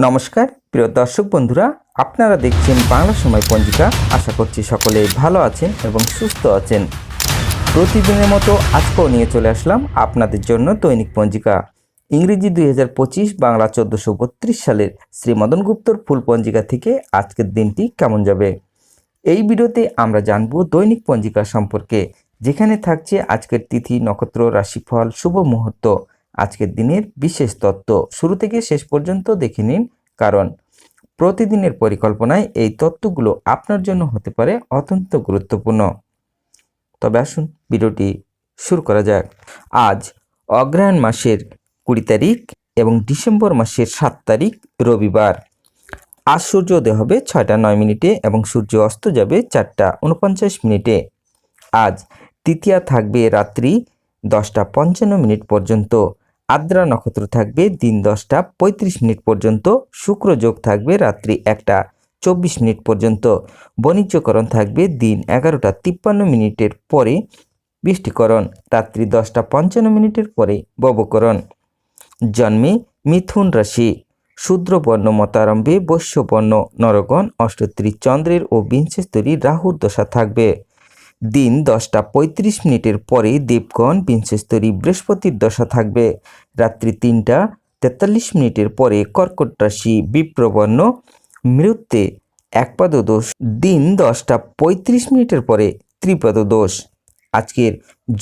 নমস্কার প্রিয় দর্শক বন্ধুরা, আপনারা দেখছেন বাংলা সময় পঞ্জিকা। আশা করছি সকলে ভালো আছেন এবং সুস্থ আছেন। প্রতিদিনের মতো আজকেও নিয়ে চলে আসলাম আপনাদের জন্য দৈনিক পঞ্জিকা। ইংরেজি 2025, বাংলা 1432 সালের শ্রী মদন গুপ্তর ফুল পঞ্জিকা থেকে আজকের দিনটি কেমন যাবে। এই ভিডিওতে আমরা জানব দৈনিক পঞ্জিকা সম্পর্কে, যেখানে থাকছে আজকের তিথি, নক্ষত্র, রাশিফল, শুভ মুহূর্ত, আজকের দিনের বিশেষ তত্ত্ব। শুরু থেকে শেষ পর্যন্ত দেখে নিন, কারণ প্রতিদিনের পরিকল্পনায় এই তত্ত্বগুলো আপনার জন্য হতে পারে অত্যন্ত গুরুত্বপূর্ণ। তবে আসুন ভিডিওটি শুরু করা যাক। আজ অগ্রহায়ণ মাসের 20 তারিখ এবং ডিসেম্বর মাসের 7 তারিখ রবিবার। আজ সূর্যোদয় হবে 6টা 9 মিনিটে এবং সূর্য অস্ত যাবে 4টা 49 মিনিটে। আজ তৃতীয়া থাকবে রাত্রি 10টা 55 মিনিট পর্যন্ত। আদ্রা নক্ষত্র থাকবে দিন 10টা 35 মিনিট পর্যন্ত। শুক্র যোগ থাকবে রাত্রি 1টা 24 মিনিট পর্যন্ত। বণিজ্যকরণ থাকবে দিন 11টা 53 মিনিটের পরে। বৃষ্টিকরণ রাত্রি 10টা 55 মিনিটের পরে ববকরণ। জন্মে মিথুন রাশি। শূদ্রবর্ণ মতারম্ভে বৈশ্যবর্ণ নরগণ অষ্টত্রী চন্দ্রের ও বিংশস্তরী রাহুর দশা থাকবে। দিন 10টা 35 মিনিটের পরে দেবগণ বিংশস্তরী বৃহস্পতির দশা থাকবে। রাত্রি 3টা 43 মিনিটের পরে কর্কট রাশি বিপ্রবর্ণ মৃত্যে একপাদ দোষ। দিন 10টা 35 মিনিটের পরে ত্রিপদ দোষ। আজকের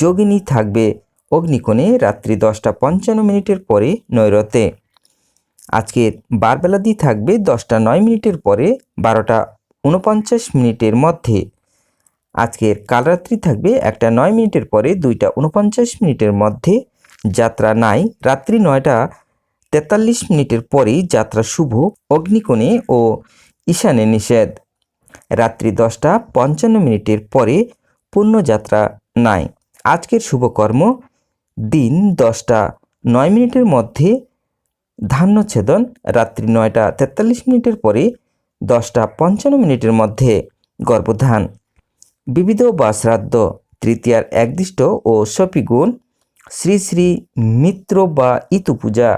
যোগিনী থাকবে অগ্নিকোণে রাত্রি 10টা 55 মিনিটের পরে নৈরতে। আজকের বারবেলাদি থাকবে 10টা 9 মিনিটের পরে 12টা 49 মিনিটের মধ্যে। আজকের কালরাত্রি থাকবে 1টা 9 মিনিটের পরে 2টা 49 মিনিটের মধ্যে। যাত্রা নাই রাত্রি 9টা 43 মিনিটের পরেই যাত্রা শুভ। অগ্নিকোণে ও ঈশানে নিষেধ। রাত্রি 10টা 55 মিনিটের পরে পূর্ণযাত্রা নাই। আজকের শুভকর্ম দিন 10টা 9 মিনিটের মধ্যে ধান্যছেদন। রাত্রি 9টা 43 মিনিটের পরে 10টা 55 মিনিটের মধ্যে গর্ভধান। বিবিধ বা শ্রাদ্ধ তৃতীয়ার একদিষ্ট ও সপিগুণ। শ্রী শ্রী মিত্র বা ইতু পূজা।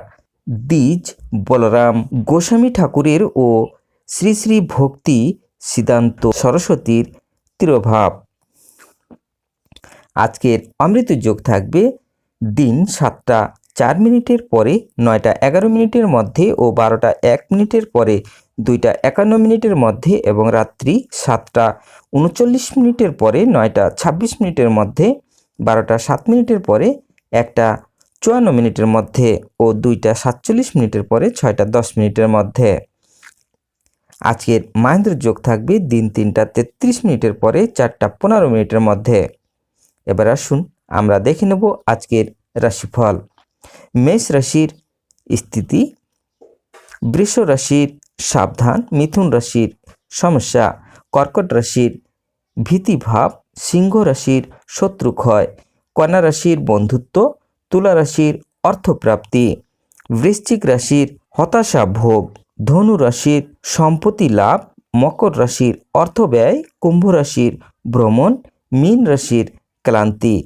দ্বিজ বলরাম গোস্বামী ঠাকুরের ও শ্রী শ্রী ভক্তি সিদ্ধান্ত সরস্বতীর তিরোভাব। আজকের অমৃত যোগ থাকবে দিন 7টা 4 মিনিটের পরে 9টা 11 মিনিটের মধ্যে ও 12টা 1 মিনিটের পরে 2টা 51 মিনিটের মধ্যে এবং রাত্রি 7টা 39 মিনিটের পরে 9টা 26 মিনিটের মধ্যে, 12টা 7 মিনিটের পরে 1টা 54 মিনিটের মধ্যে ও 2টা 47 মিনিটের পরে 6টা 10 মিনিটের মধ্যে। আজকের মাহেন্দ্র যোগ থাকবে দিন 3টা 33 মিনিটের পরে 4টা 15 মিনিটের মধ্যে। এবার আসুন আমরা দেখে নেব আজকের রাশিফল। মেষ রাশির স্থিতি। বৃষ রাশির সাবধান। মিথুন রাশির সমস্যা। কর্কট রাশির ভীতিভাব। সিংহ রাশির শত্রুক্ষয়। কন্যা রাশির বন্ধুত্ব। তুলা রাশির অর্থপ্রাপ্তি। বৃশ্চিক রাশির হতাশা ভোগ। ধনু রাশির সম্পত্তি লাভ। মকর রাশির অর্থ ব্যয়। কুম্ভ রাশির ভ্রমণ। মীন রাশির ক্লান্তি।